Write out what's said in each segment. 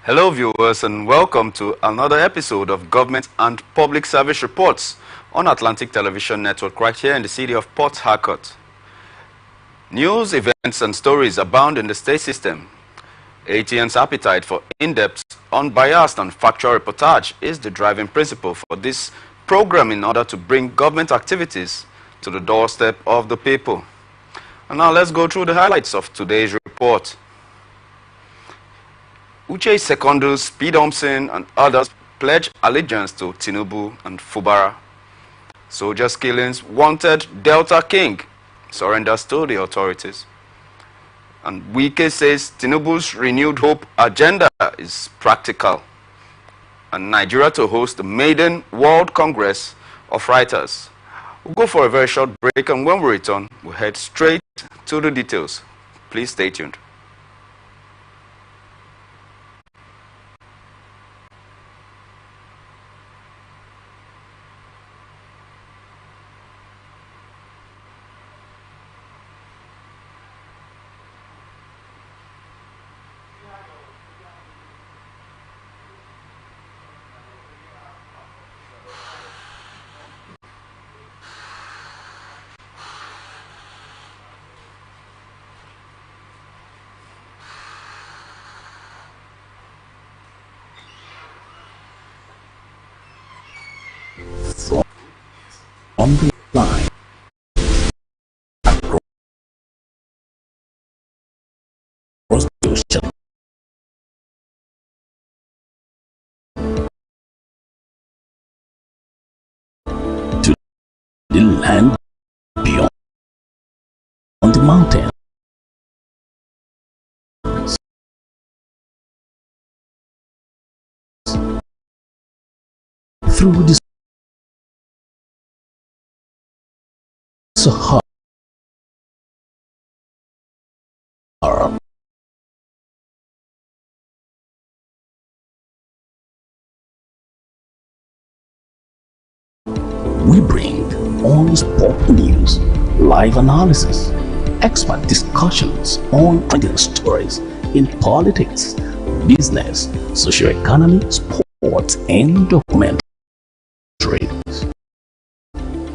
Hello viewers and welcome to another episode of Government and Public Service Reports on Atlantic Television Network right here in the city of Port Harcourt. News, events and stories abound in the state system. ATN's appetite for in-depth, unbiased and factual reportage is the driving principle for this program in order to bring government activities to the doorstep of the people. And now let's go through the highlights of today's report. Uche Secondus, P. Thompson and others pledge allegiance to Tinubu and Fubara. Soldiers' killings wanted Delta King surrenders to the authorities. And Wike says Tinubu's renewed hope agenda is practical. And Nigeria to host the maiden World Congress of Writers. We'll go for a very short break, and when we return, we'll head straight to the details. Please stay tuned. On the line across the ocean to the land beyond the mountain. Through the Sahara, we bring on-spot news, live analysis, expert discussions on trending stories in politics, business, socio-economy, sports, and documentaries.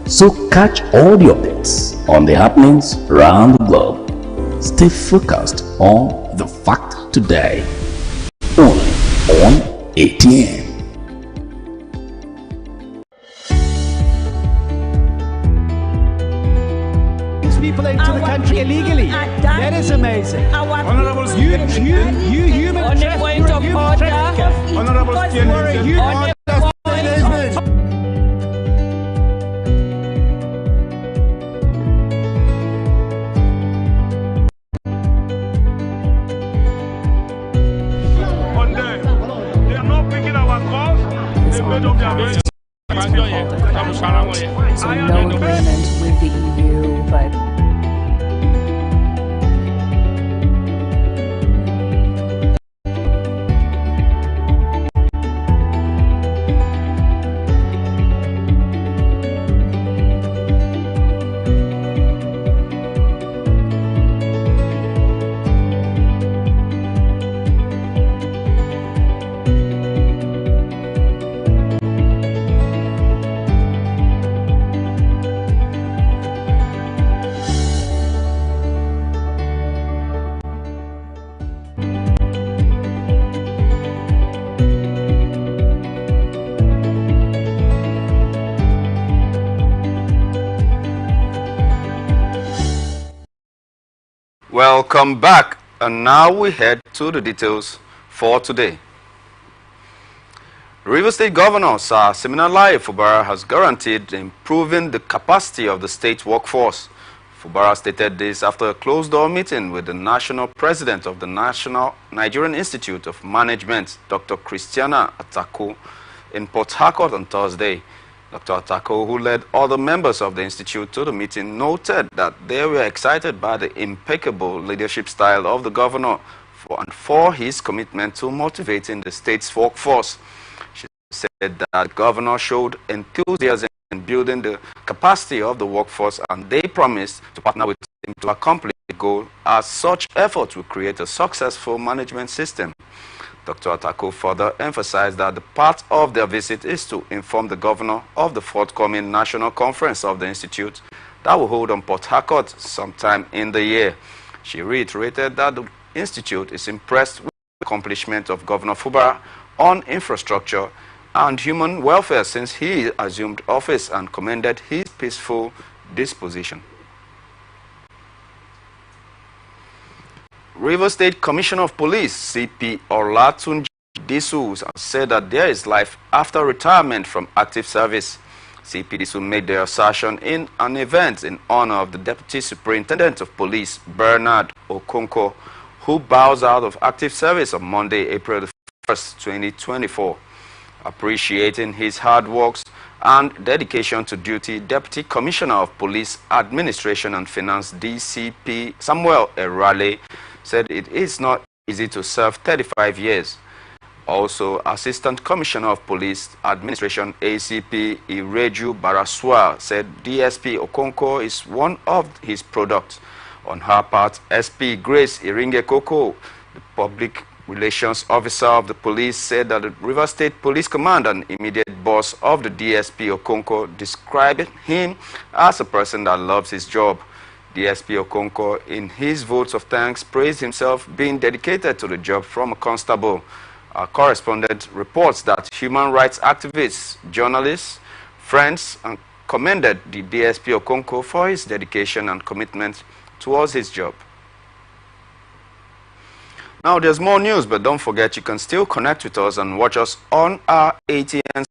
So catch all the updates on the happenings around the globe. Stay focused on the fact today, only on ATN. People into the country illegally. That is amazing. Honorable You human trafficker. Honorable they are not picking our calls. They made up their minds. So no agreement with the EU, but Welcome back, and now we head to the details for today. Rivers State Governor Sir Siminalayi Fubara has guaranteed improving the capacity of the state workforce. Fubara stated this after a closed-door meeting with the national president of the National Nigerian Institute of Management, Dr. Christiana Atako, in Port Harcourt on Thursday. Dr. Atako, who led other members of the institute to the meeting, noted that they were excited by the impeccable leadership style of the governor and for his commitment to motivating the state's workforce. She said that the governor showed enthusiasm in building the capacity of the workforce, and they promised to partner with him to accomplish the goal, as such efforts will create a successful management system. Dr. Atako further emphasized that the part of their visit is to inform the governor of the forthcoming national conference of the institute that will hold on Port Harcourt sometime in the year. She reiterated that the institute is impressed with the accomplishment of Governor Fubara on infrastructure and human welfare since he assumed office and commended his peaceful disposition. Rivers State Commissioner of Police, CP Olatunji Disu, said that there is life after retirement from active service. CP Disu made the assertion in an event in honor of the Deputy Superintendent of Police, Bernard Okonko, who bows out of active service on Monday, April 1st, 2024. Appreciating his hard works and dedication to duty, Deputy Commissioner of Police Administration and Finance, DCP Samuel Erale, said it is not easy to serve 35 years. Also, Assistant Commissioner of Police Administration, ACP Ireju Baraswa, said DSP Okonko is one of his products. On her part, SP Grace Iringe Koko, the Public Relations Officer of the police, said that the River State Police Command and immediate boss of the DSP Okonko described him as a person that loves his job. DSP Okonko, in his votes of thanks, praised himself being dedicated to the job from a constable. Our correspondent reports that human rights activists, journalists, friends, and commended the DSP Okonko for his dedication and commitment towards his job. Now there's more news, but don't forget you can still connect with us and watch us on our ATN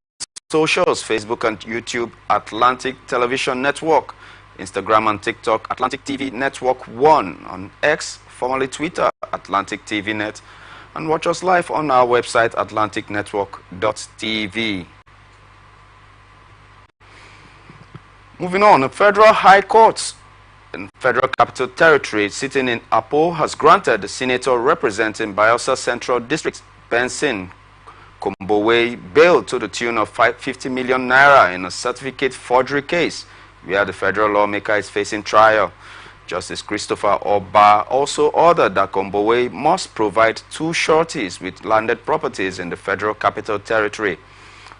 socials, Facebook and YouTube, Atlantic Television Network, Instagram and TikTok, Atlantic TV Network 1, on X, formerly Twitter, Atlantic TV Net, and watch us live on our website, atlanticnetwork.tv. Moving on, the Federal High Court in Federal Capital Territory sitting in Apo has granted the senator representing Bayelsa Central District, Benson Kombowe, bail to the tune of 50 million naira in a certificate forgery case where the federal lawmaker is facing trial. Justice Christopher Oba also ordered that Kombowe must provide 2 sureties with landed properties in the Federal Capital Territory.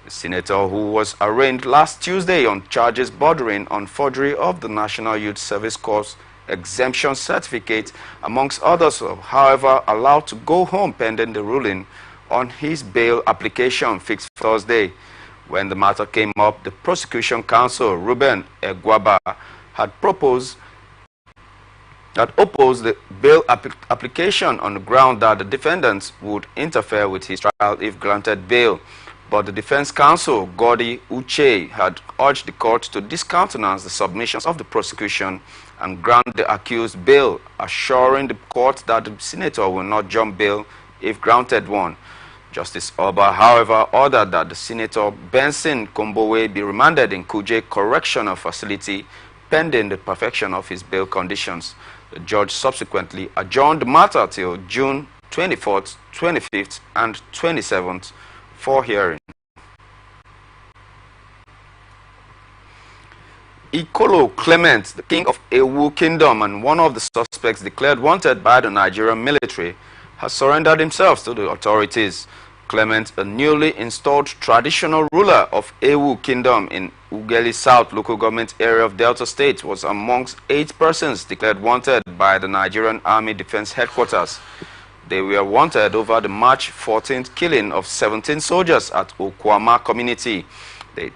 The senator, who was arraigned last Tuesday on charges bordering on forgery of the National Youth Service Corps exemption certificate, amongst others, however, allowed to go home pending the ruling on his bail application fixed Thursday. When the matter came up, the prosecution counsel, Ruben Egwaba, had opposed the bail application on the ground that the defendants would interfere with his trial if granted bail. But the defense counsel, Gordy Uche, had urged the court to discountenance the submissions of the prosecution and grant the accused bail, assuring the court that the senator will not jump bail if granted one. Justice Oba, however, ordered that the senator Benson Kombowe be remanded in Kuje Correctional Facility pending the perfection of his bail conditions. The judge subsequently adjourned the matter till June 24th, 25th, and 27th for hearing. Ikolo Clement, the king of Ewu Kingdom and one of the suspects declared wanted by the Nigerian military, has surrendered himself to the authorities. Clement, a newly installed traditional ruler of Ewu Kingdom in Ugeli South local government area of Delta State, was amongst 8 persons declared wanted by the Nigerian Army Defense Headquarters. They were wanted over the March 14th killing of 17 soldiers at Okwama community. They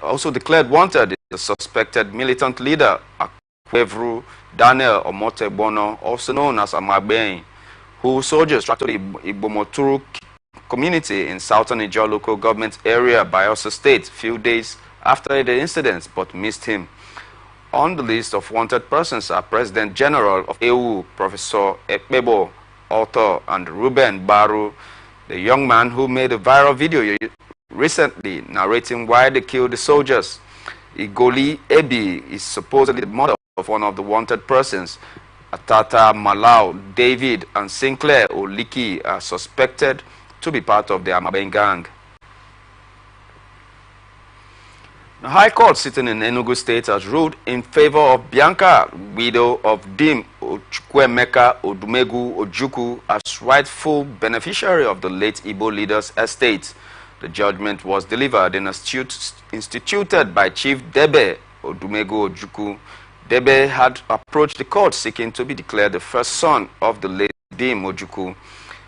also declared wanted the suspected militant leader, Akwevru Daniel Omotebono, also known as Amagbein, who soldiers tracked to the Ibomoturu community in southern Ijaw local government area, Bayelsa State, few days after the incident, but missed him. On the list of wanted persons are President General of Ewu, Professor Ekpebo, author, and Ruben Baru, the young man who made a viral video recently narrating why they killed the soldiers. Igoli Ebi is supposedly the mother of one of the wanted persons. Atata Malau, David, and Sinclair Oliki are suspected to be part of the Amaben gang. The High Court sitting in Enugu State has ruled in favor of Bianca, widow of Dim Chukwuemeka Odumegu Ojukwu as rightful beneficiary of the late Igbo leader's estate. The judgment was delivered in a suit instituted by Chief Debe Odumegu Ojukwu. Debe had approached the court seeking to be declared the first son of the late Dim Ojukwu.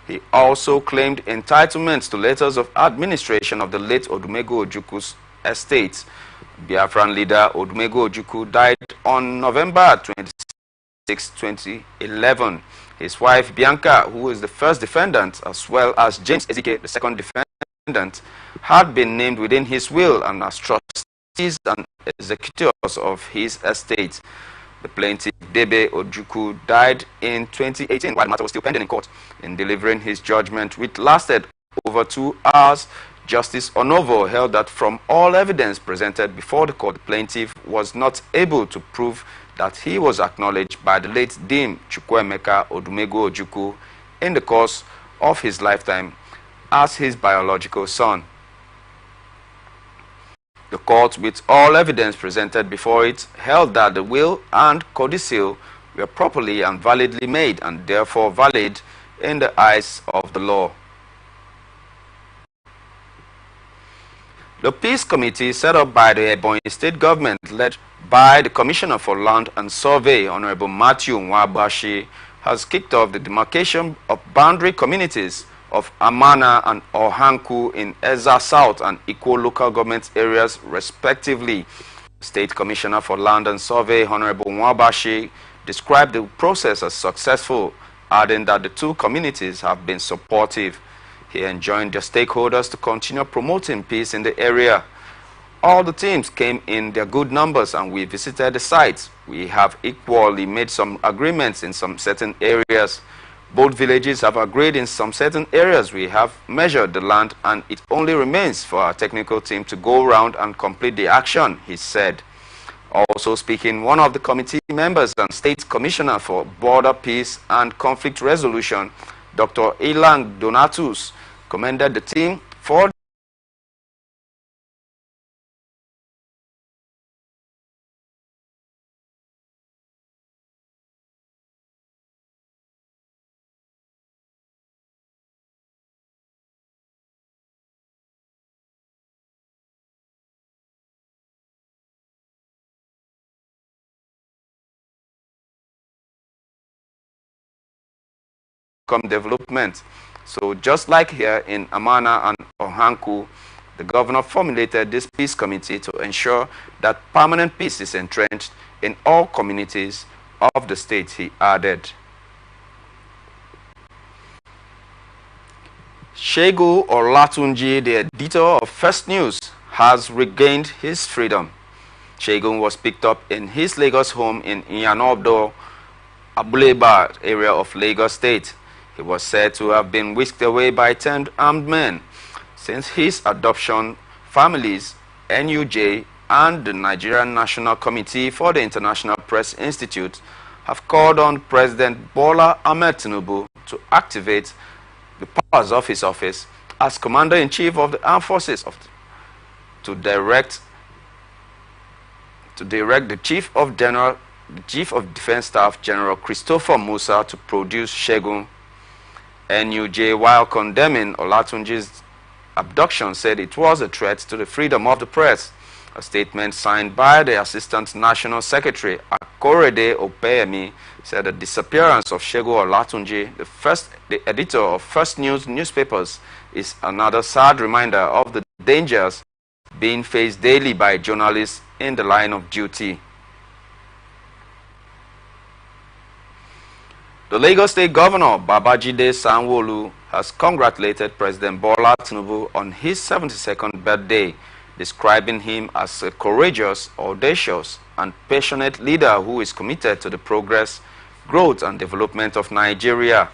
He also claimed entitlements to letters of administration of the late Odumegu Ojukwu's estate. Biafran leader Odumegu Ojukwu died on November 26, 2011. His wife Bianca, who is the first defendant, as well as James Ezike, the second defendant, had been named within his will and as trustees and executors of his estate. The plaintiff, Debe Ojukwu, died in 2018 while the matter was still pending in court. In delivering his judgment, which lasted over 2 hours, Justice Onovo held that from all evidence presented before the court, the plaintiff was not able to prove that he was acknowledged by the late Dim Chukwuemeka Odumegu Ojukwu in the course of his lifetime as his biological son. The court, with all evidence presented before it, held that the will and codicil were properly and validly made and therefore valid in the eyes of the law. The Peace Committee set up by the Ebonyi State Government, led by the Commissioner for Land and Survey, Honorable Matthew Nwabashi, has kicked off the demarcation of boundary communities of Amana and Ohanku in Ezza South and Ikwo local government areas respectively. State Commissioner for Land and Survey, Honorable Nwabashi, described the process as successful, adding that the two communities have been supportive. He enjoined their stakeholders to continue promoting peace in the area. All the teams came in their good numbers and we visited the sites. We have equally made some agreements in some certain areas. Both villages have agreed in some certain areas. We have measured the land and it only remains for our technical team to go around and complete the action, he said. Also speaking, one of the committee members and State Commissioner for Border Peace and Conflict Resolution, Dr. Ilan Donatus, commended the team for development. So just like here in Amana and Ohanku, the governor formulated this peace committee to ensure that permanent peace is entrenched in all communities of the state, he added. Shegu Olatunji, the editor of First News, has regained his freedom. Shegu was picked up in his Lagos home in Iyanobdo, Abuleba area of Lagos State. He was said to have been whisked away by 10 armed men. Since his adoption, families, NUJ, and the Nigerian National Committee for the International Press Institute have called on President Bola Ahmed Tinubu to activate the powers of his office as Commander-in-Chief of the Armed Forces to direct the Chief of Defense Staff General Christopher Musa to produce Shegun. NUJ, while condemning Olatunji's abduction, said it was a threat to the freedom of the press. A statement signed by the Assistant National Secretary Akorede Opeyemi said the disappearance of Shegu Olatunji, the editor of First News newspapers, is another sad reminder of the dangers being faced daily by journalists in the line of duty. The Lagos State Governor Babajide Sanwo-Olu has congratulated President Bola Tinubu on his 72nd birthday, describing him as a courageous, audacious, and passionate leader who is committed to the progress, growth, and development of Nigeria.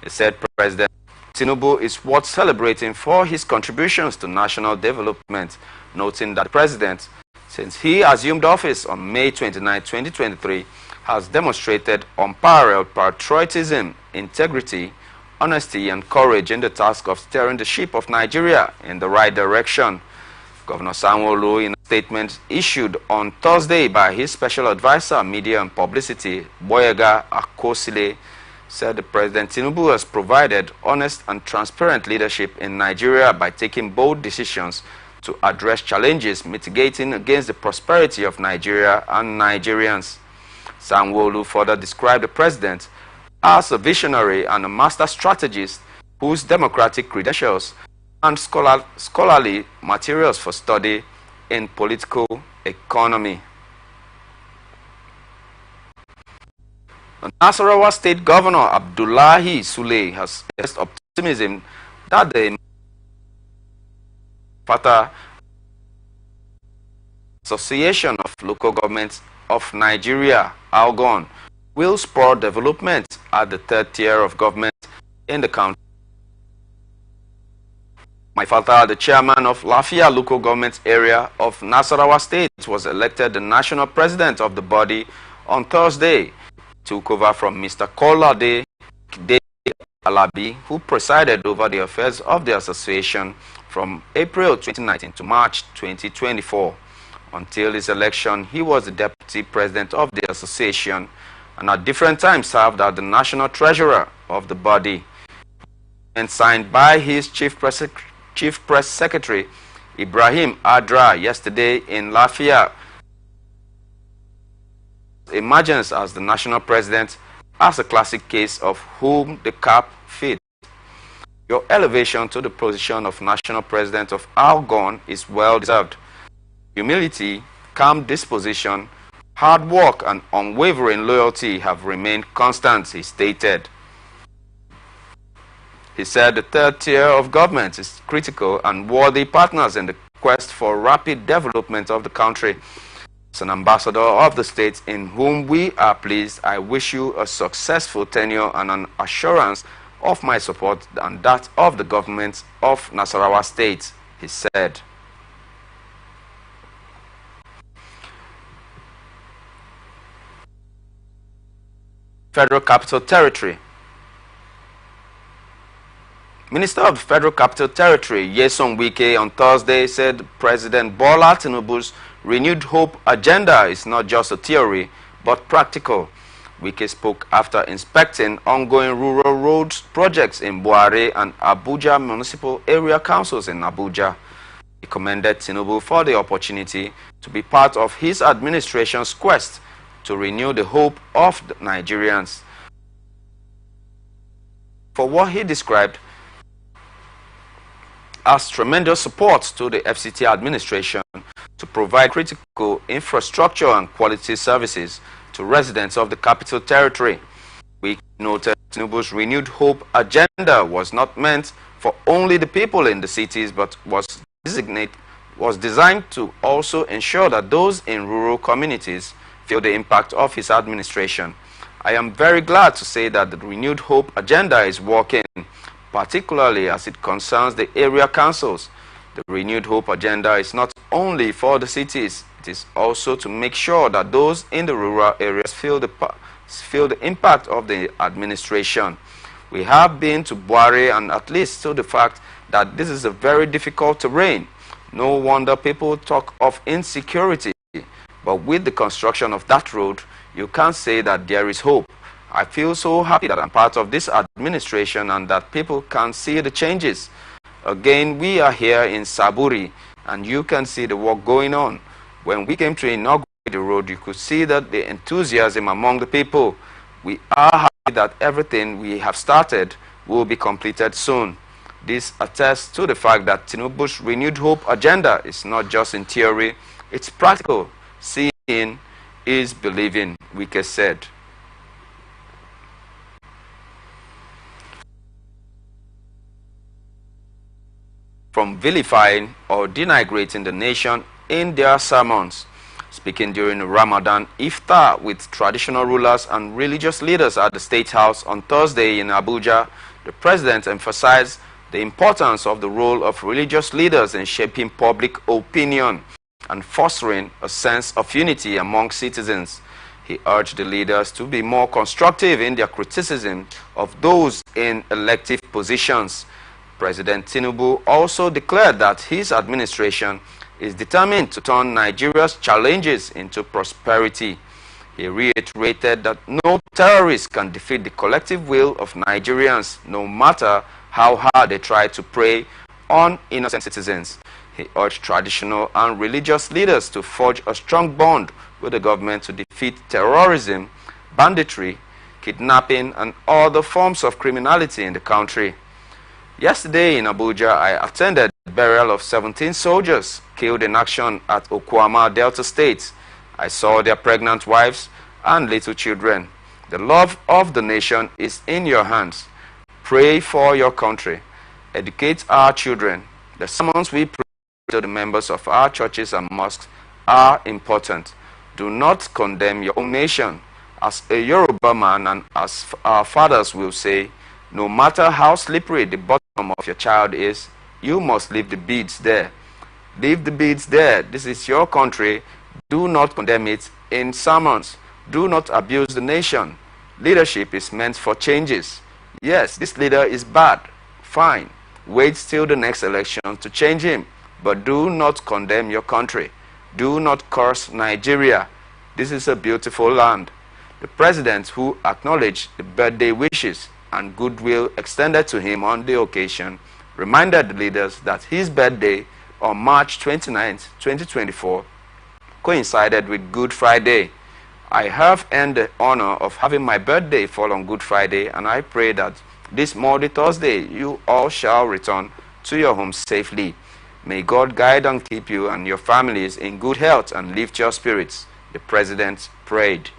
He said President Tinubu is worth celebrating for his contributions to national development, noting that the president, since he assumed office on May 29, 2023, has demonstrated unparalleled patriotism, integrity, honesty, and courage in the task of steering the ship of Nigeria in the right direction. Governor Sanwo-Olu, in a statement issued on Thursday by his special advisor, Media and Publicity, Boyega Akosile, said the President Tinubu has provided honest and transparent leadership in Nigeria by taking bold decisions to address challenges mitigating against the prosperity of Nigeria and Nigerians. Sanwo-Olu further described the president as a visionary and a master strategist whose democratic credentials and scholarly materials for study in political economy. The Nasarawa State Governor Abdullahi Sule has expressed optimism that the FATA Association of Local Governments of Nigeria, ALGON, will spur development at the third tier of government in the country. My father, the chairman of Lafia Local Government Area of Nasarawa State, was elected the national president of the body on Thursday. Took over from Mr. Kolade Alabi, who presided over the affairs of the association from April 2019 to March 2024. Until his election, he was the deputy president of the association and at different times served as the national treasurer of the body. And signed by his chief press secretary, Ibrahim Adra, yesterday in Lafia, emergence as the national president as a classic case of whom the cap fits. Your elevation to the position of national president of ALGON is well deserved. Humility, calm disposition, hard work and unwavering loyalty have remained constant, he stated. He said the third tier of government is critical and worthy partners in the quest for rapid development of the country. As an ambassador of the state in whom we are pleased, I wish you a successful tenure and an assurance of my support and that of the government of Nasarawa State, he said. Federal Capital Territory. Minister of the Federal Capital Territory, Nyesom Wike, on Thursday said President Bola Tinubu's renewed hope agenda is not just a theory, but practical. Wike spoke after inspecting ongoing rural roads projects in Buare and Abuja municipal area councils in Abuja. He commended Tinubu for the opportunity to be part of his administration's quest to renew the hope of the Nigerians. For what he described as tremendous support to the FCT administration to provide critical infrastructure and quality services to residents of the Capital Territory. We noted Tinubu's renewed hope agenda was not meant for only the people in the cities, but was designed to also ensure that those in rural communities feel the impact of his administration. I am very glad to say that the renewed hope agenda is working, particularly as it concerns the area councils. The renewed hope agenda is not only for the cities, it is also to make sure that those in the rural areas feel the impact of the administration. We have been to Buare and at least to the fact that this is a very difficult terrain. No wonder people talk of insecurity, but with the construction of that road, you can't say that there is hope. I feel so happy that I'm part of this administration and that people can see the changes. Again, we are here in Saburi and you can see the work going on. When we came to inaugurate the road, you could see that the enthusiasm among the people. We are happy that everything we have started will be completed soon. This attests to the fact that Tinubu's renewed hope agenda is not just in theory, it's practical. Seeing is believing, Wike said. From vilifying or denigrating the nation in their sermons. Speaking during the Ramadan Iftar with traditional rulers and religious leaders at the State House on Thursday in Abuja, the president emphasized the importance of the role of religious leaders in shaping public opinion and fostering a sense of unity among citizens. He urged the leaders to be more constructive in their criticism of those in elective positions. President Tinubu also declared that his administration is determined to turn Nigeria's challenges into prosperity. He reiterated that no terrorist can defeat the collective will of Nigerians, no matter how hard they try to prey on innocent citizens. He urged traditional and religious leaders to forge a strong bond with the government to defeat terrorism, banditry, kidnapping, and other forms of criminality in the country. Yesterday in Abuja, I attended the burial of 17 soldiers killed in action at Okwama, Delta State. I saw their pregnant wives and little children. The love of the nation is in your hands. Pray for your country. Educate our children. The sermons we pray to the members of our churches and mosques are important. Do not condemn your own nation. As a Yoruba man and as our fathers will say, no matter how slippery the bottom of your child is, you must leave the beads there. Leave the beads there. This is your country. Do not condemn it in sermons. Do not abuse the nation. Leadership is meant for changes. Yes, this leader is bad. Fine. Wait till the next election to change him. But do not condemn your country. Do not curse Nigeria. This is a beautiful land. The president, who acknowledged the birthday wishes and goodwill extended to him on the occasion, reminded the leaders that his birthday on March 29, 2024, coincided with Good Friday. I have earned the honor of having my birthday fall on Good Friday, and I pray that this Maundy Thursday you all shall return to your homes safely. May God guide and keep you and your families in good health and lift your spirits, the president prayed.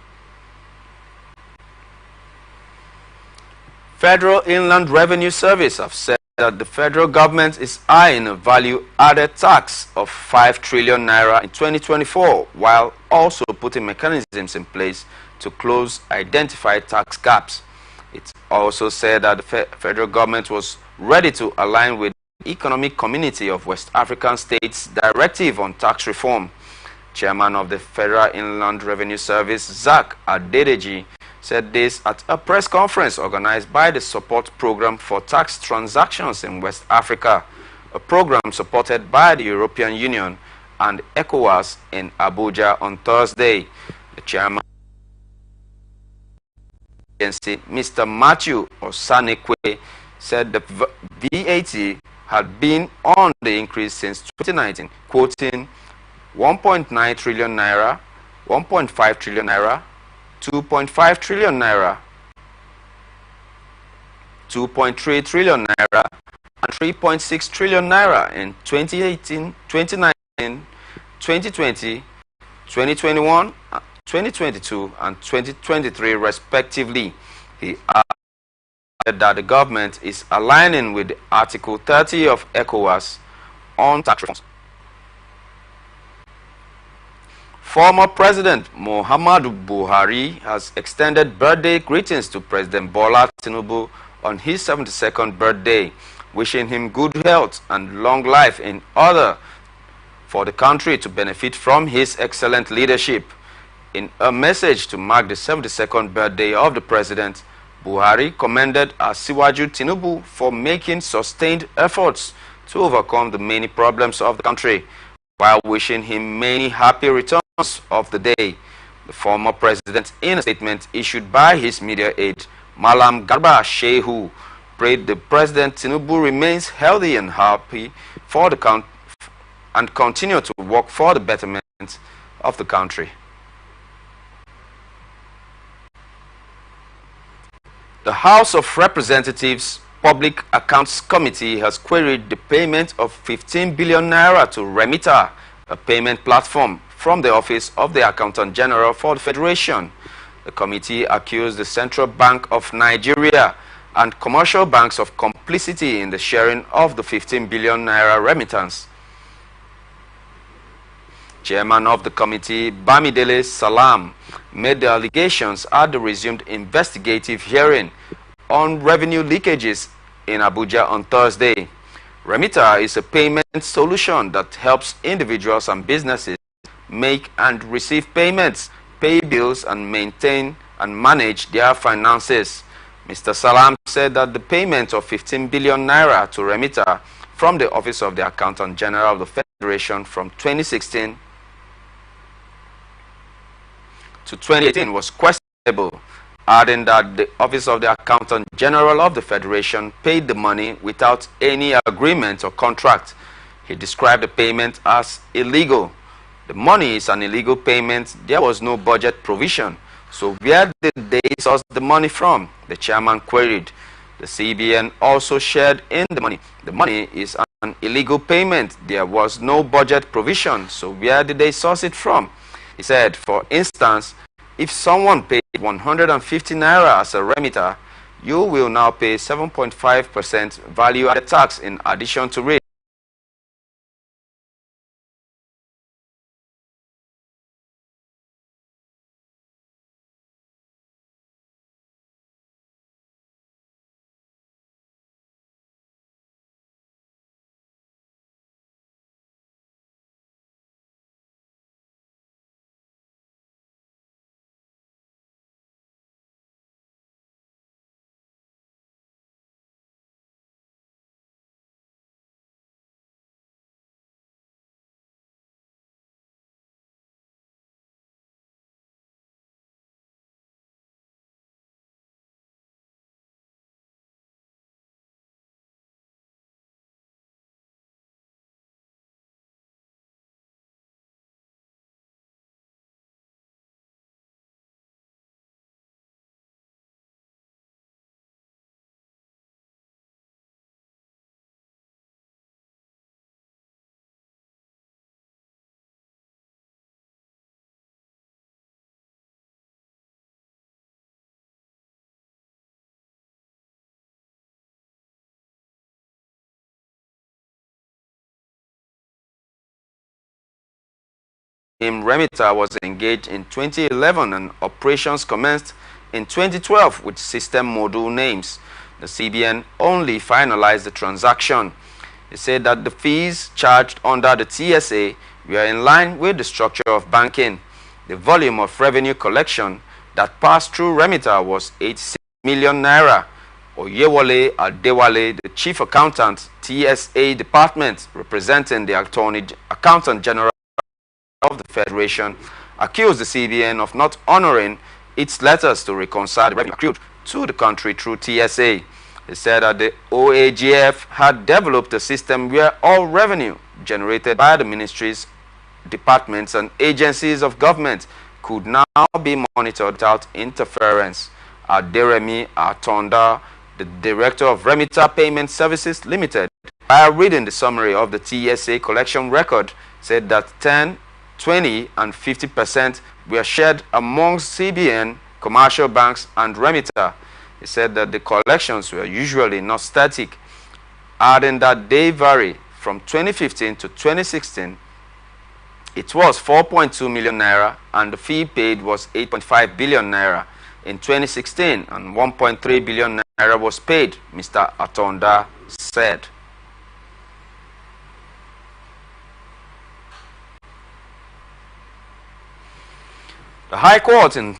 Federal Inland Revenue Service have said that the federal government is eyeing a value-added tax of 5 trillion naira in 2024, while also putting mechanisms in place to close identified tax gaps. It also said that the federal government was ready to align with the Economic Community of West African States Directive on Tax Reform. Chairman of the Federal Inland Revenue Service, Zach Adedeji, said this at a press conference organized by the Support Program for Tax Transactions in West Africa, a program supported by the European Union and ECOWAS in Abuja on Thursday. The chairman, Mr. Matthew Osanekwe, said the VAT had been on the increase since 2019, quoting 1.9 trillion naira, 1.5 trillion naira, 2.5 trillion naira, 2.3 trillion naira, and 3.6 trillion naira in 2018, 2019, 2020, 2021, 2022, and 2023 respectively. He added that the government is aligning with Article 30 of ECOWAS on tax reforms. Former President Muhammadu Buhari has extended birthday greetings to President Bola Tinubu on his 72nd birthday, wishing him good health and long life in order for the country to benefit from his excellent leadership. In a message to mark the 72nd birthday of the president, Buhari commended Asiwaju Tinubu for making sustained efforts to overcome the many problems of the country, while wishing him many happy returns of the day. The former president, in a statement issued by his media aide, Malam Garba Shehu, prayed the President Tinubu remains healthy and happy for the country and continue to work for the betterment of the country. The House of Representatives Public Accounts Committee has queried the payment of 15 billion naira to Remita, a payment platform, from the Office of the Accountant General for the Federation. The committee accused the Central Bank of Nigeria and commercial banks of complicity in the sharing of the 15 billion naira remittance. Chairman of the committee, Bamidele Salam, made the allegations at the resumed investigative hearing on revenue leakages in Abuja on Thursday. Remita is a payment solution that helps individuals and businesses make and receive payments, pay bills, and maintain and manage their finances. Mr. Salam said that the payment of 15 billion naira to Remita from the Office of the Accountant General of the Federation from 2016 to 2018 was questionable, adding that the Office of the Accountant General of the Federation paid the money without any agreement or contract. He described the payment as illegal. The money is an illegal payment. There was no budget provision. So where did they source the money from? The chairman queried. The CBN also shared in the money. The money is an illegal payment. There was no budget provision. So where did they source it from? He said, for instance, if someone paid 150 naira as a remitter, you will now pay 7.5% value-added tax in addition to rate. Remitter was engaged in 2011 and operations commenced in 2012 with system module names. The CBN only finalized the transaction. It said that the fees charged under the TSA were in line with the structure of banking. The volume of revenue collection that passed through remitter was 86 million naira. Oyewole Adewale, the chief accountant, TSA department, representing the accountant general of the Federation, accused the CBN of not honoring its letters to reconcile the revenue accrued to the country through TSA. He said that the OAGF had developed a system where all revenue generated by the ministries, departments and agencies of government could now be monitored without interference. Aderemi Atonda, the director of Remitter Payment Services Limited, while reading the summary of the TSA collection record, said that 10, 20 and 50% were shared amongst CBN, commercial banks and remitter. He said that the collections were usually not static, adding that they vary. From 2015 to 2016, it was 4.2 million naira and the fee paid was 8.5 billion naira. In 2016, and 1.3 billion naira was paid, Mr. Atonda said. The High Court in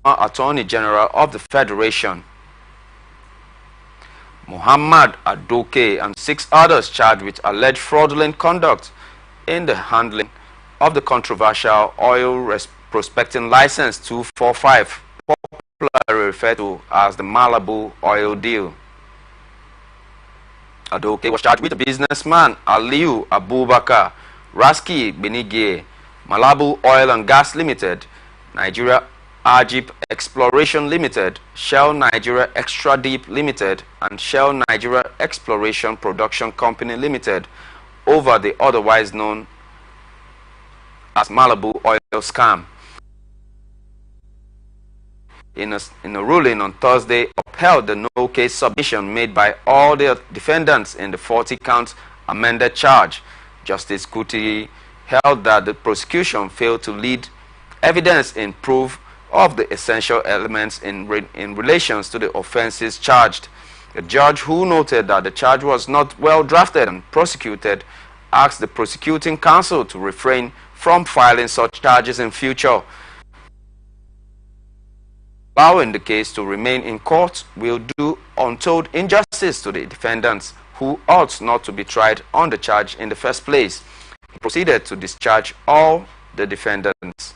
Attorney General of the Federation, Muhammad Adoke, and 6 others charged with alleged fraudulent conduct in the handling of the controversial oil prospecting license 245, popularly referred to as the Malibu oil deal. Adoke was charged with the businessman Aliu Abubakar, Raski Benigye, Malabu Oil and Gas Limited, Nigeria Ajib Exploration Limited, Shell Nigeria Extra Deep Limited, and Shell Nigeria Exploration Production Company Limited over the otherwise known as Malibu oil scam. In a ruling on Thursday, upheld the no-case submission made by all the defendants in the 40-count amended charge. Justice Kuti held that the prosecution failed to lead evidence in proof of the essential elements in relations to the offenses charged. The judge, who noted that the charge was not well drafted and prosecuted, asked the prosecuting counsel to refrain from filing such charges in future. Allowing the case to remain in court will do untold injustice to the defendants, who ought not to be tried on the charge in the first place. He proceeded to discharge all the defendants.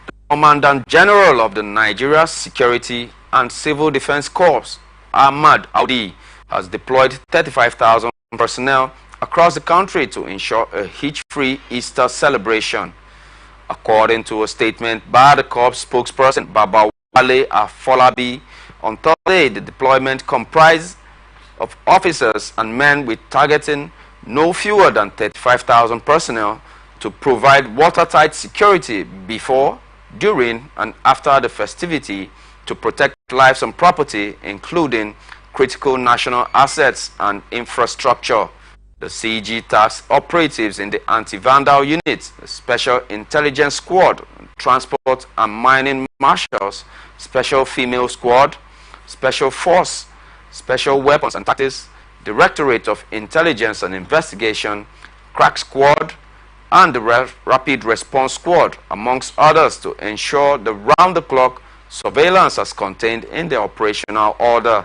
The Commandant General of the Nigeria Security and Civil Defense Corps, Ahmad Audi, has deployed 35,000 personnel across the country to ensure a hitch-free Easter celebration. According to a statement by the Corps spokesperson Babawale Afolabi, on Thursday, the deployment comprised of officers and men with targeting no fewer than 35,000 personnel to provide watertight security before, during, and after the festivity to protect lives and property, including critical national assets and infrastructure. The CG tasked operatives in the anti-vandal unit, the Special Intelligence Squad, Transport and Mining Marshals, Special Female Squad, Special Force, Special Weapons and Tactics, Directorate of Intelligence and Investigation, Crack Squad, and the Rapid Response Squad, amongst others, to ensure the round-the-clock surveillance as contained in the operational order.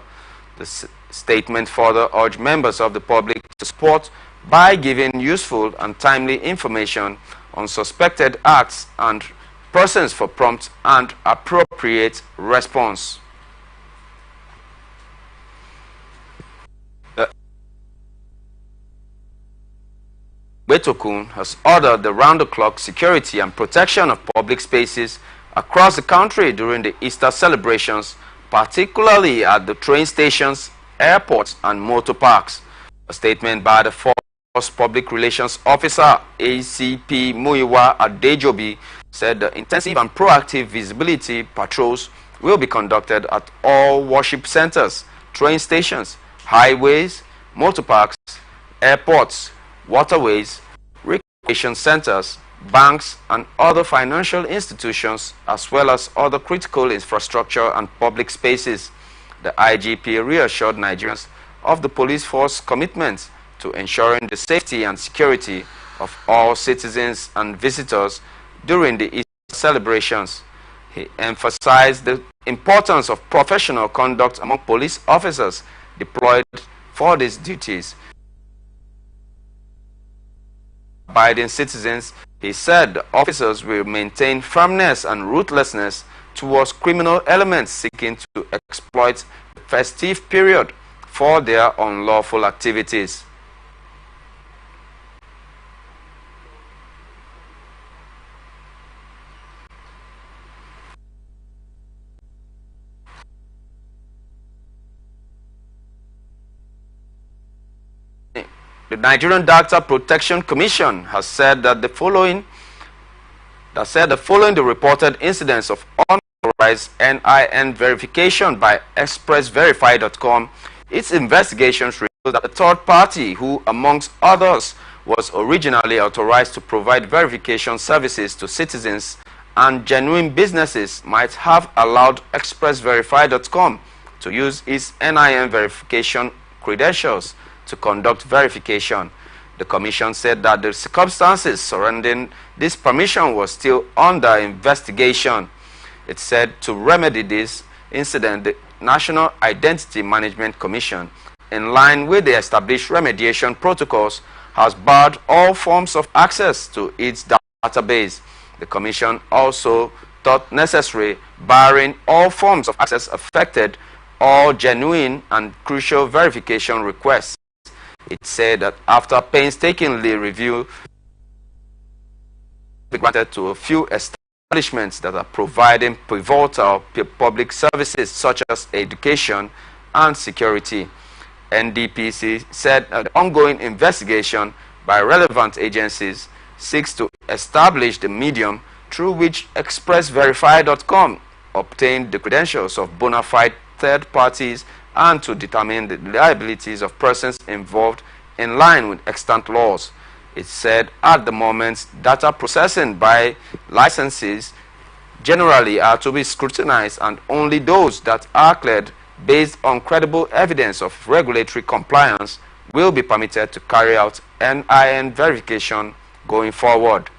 The statement further urged members of the public to support by giving useful and timely information on suspected acts and persons for prompt and appropriate response. Betokun has ordered the round-the-clock security and protection of public spaces across the country during the Easter celebrations, particularly at the train stations, airports, and motor parks. A statement by the Force Public Relations Officer, ACP Muiwa Adejobi, said the intensive and proactive visibility patrols will be conducted at all worship centers, train stations, highways, motor parks, airports, waterways, recreation centers, banks, and other financial institutions, as well as other critical infrastructure and public spaces. The IGP reassured Nigerians of the police force commitment to ensuring the safety and security of all citizens and visitors during the Easter celebrations. He emphasized the importance of professional conduct among police officers deployed for these duties. Abiding citizens, he said the officers will maintain firmness and ruthlessness towards criminal elements seeking to exploit the festive period for their unlawful activities. The Nigerian Data Protection Commission has said that the following the reported incidents of unauthorized NIN verification by expressverify.com, its investigations revealed that a third party who, amongst others, was originally authorized to provide verification services to citizens and genuine businesses might have allowed expressverify.com to use its NIN verification credentials to conduct verification. The Commission said that the circumstances surrounding this permission was still under investigation. It said to remedy this incident, the National Identity Management Commission, in line with the established remediation protocols, has barred all forms of access to its database. The Commission also thought necessary barring all forms of access affected all genuine and crucial verification requests. It said that after painstakingly review, be granted to a few establishments that are providing pivotal public services such as education and security. NDPC said that the ongoing investigation by relevant agencies seeks to establish the medium through which expressverify.com obtained the credentials of bona fide third parties and to determine the liabilities of persons involved in line with extant laws. It said at the moment, data processing by licenses generally are to be scrutinized, and only those that are cleared based on credible evidence of regulatory compliance will be permitted to carry out NIN verification going forward.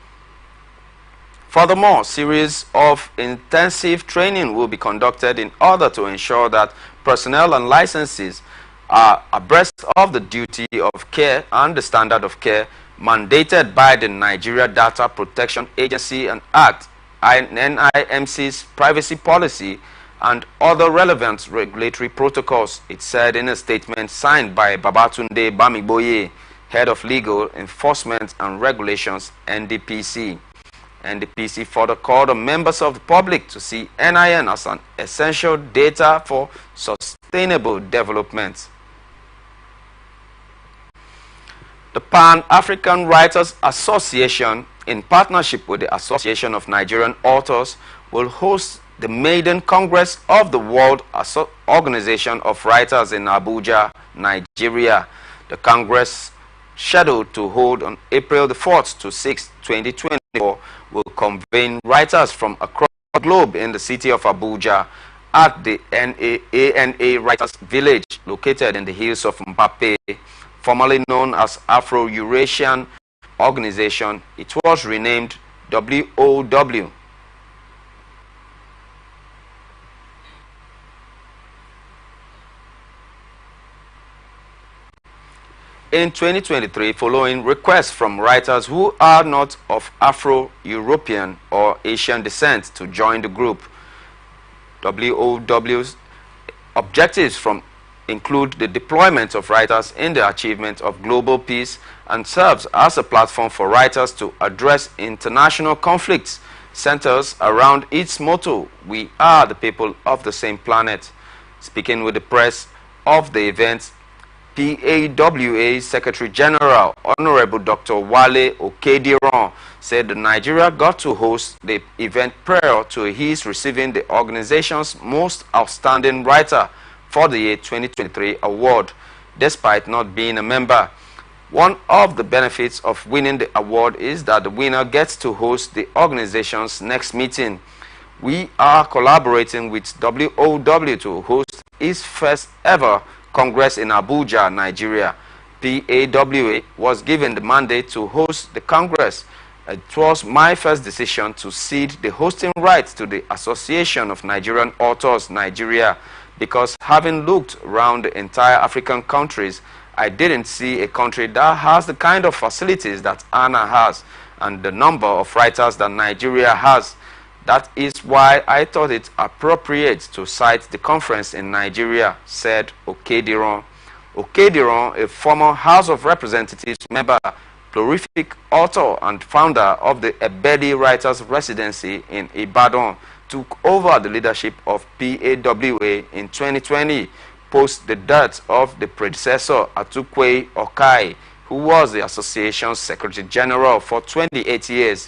Furthermore, series of intensive training will be conducted in order to ensure that personnel and licenses are abreast of the duty of care and the standard of care mandated by the Nigeria Data Protection Agency and Act, NIMC's privacy policy, and other relevant regulatory protocols, it said in a statement signed by Babatunde Bamiboye, Head of Legal Enforcement and Regulations, NDPC. NDPC further called on members of the public to see NIN as an essential data for sustainable development. The Pan-African Writers Association, in partnership with the Association of Nigerian Authors, will host the maiden Congress of the World Organization of Writers in Abuja, Nigeria. The Congress, scheduled to hold on April the 4th to 6th, 2024, will convene writers from across the globe in the city of Abuja at the ANA Writers Village, located in the hills of Mbappe, formerly known as Afro-Eurasian Organization. It was renamed WOW. In 2023, following requests from writers who are not of Afro-European or Asian descent to join the group, WOW's objectives include the deployment of writers in the achievement of global peace and serves as a platform for writers to address international conflicts, centers around its motto, "We are the people of the same planet." Speaking with the press of the event, PAWA Secretary General Honorable Dr. Wale Okediran said that Nigeria got to host the event prior to his receiving the organization's Most Outstanding Writer for the year 2023 award, despite not being a member. One of the benefits of winning the award is that the winner gets to host the organization's next meeting. We are collaborating with WOW to host its first ever Congress in Abuja, Nigeria. PAWA was given the mandate to host the Congress. It was my first decision to cede the hosting rights to the Association of Nigerian Authors, Nigeria, because having looked around the entire African countries, I didn't see a country that has the kind of facilities that Ghana has and the number of writers that Nigeria has. That is why I thought it appropriate to cite the conference in Nigeria, said Okediran. Okediran, a former House of Representatives member, prolific author and founder of the Ebedi Writers Residency in Ibadan, took over the leadership of PAWA in 2020, post the death of the predecessor Atukwe Okai, who was the association's Secretary General for 28 years.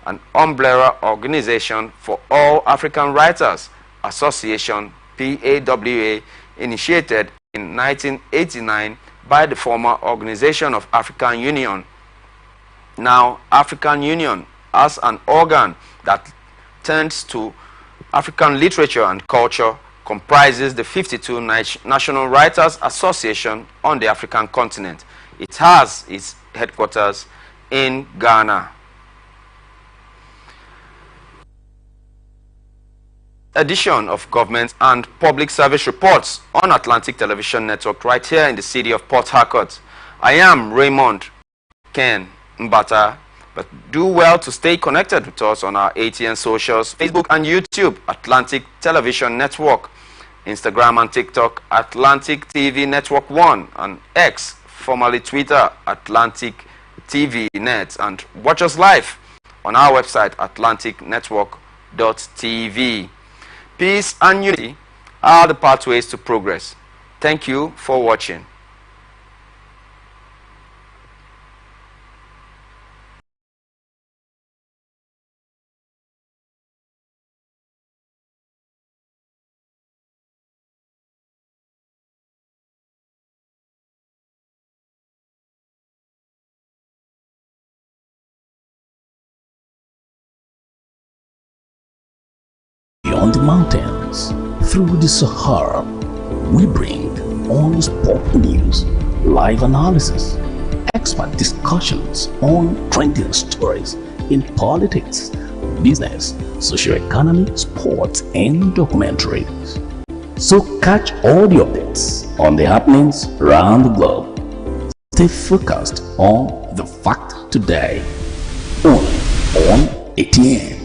An umbrella organization for all African writers, Association PAWA, initiated in 1989 by the former Organization of African Union, now African Union, as an organ that tends to African literature and culture, comprises the 52 National Writers Association on the African continent. It has its headquarters in Ghana. Edition of Government and Public Service Reports on Atlantic Television Network right here in the city of Port Harcourt. I am Raymond Ken Mbata, but do well to stay connected with us on our ATN socials, Facebook and YouTube, Atlantic Television Network, Instagram and TikTok, Atlantic TV Network 1, and X, formerly Twitter, Atlantic TV Net, and watch us live on our website, atlanticnetwork.tv. Peace and unity are the pathways to progress. Thank you for watching. Beyond the mountains, through the Sahara, we bring on-the-spot news, live analysis, expert discussions on trending stories in politics, business, socio-economy, sports, and documentaries. So catch all the updates on the happenings around the globe. Stay focused on the fact today. Only on ATN.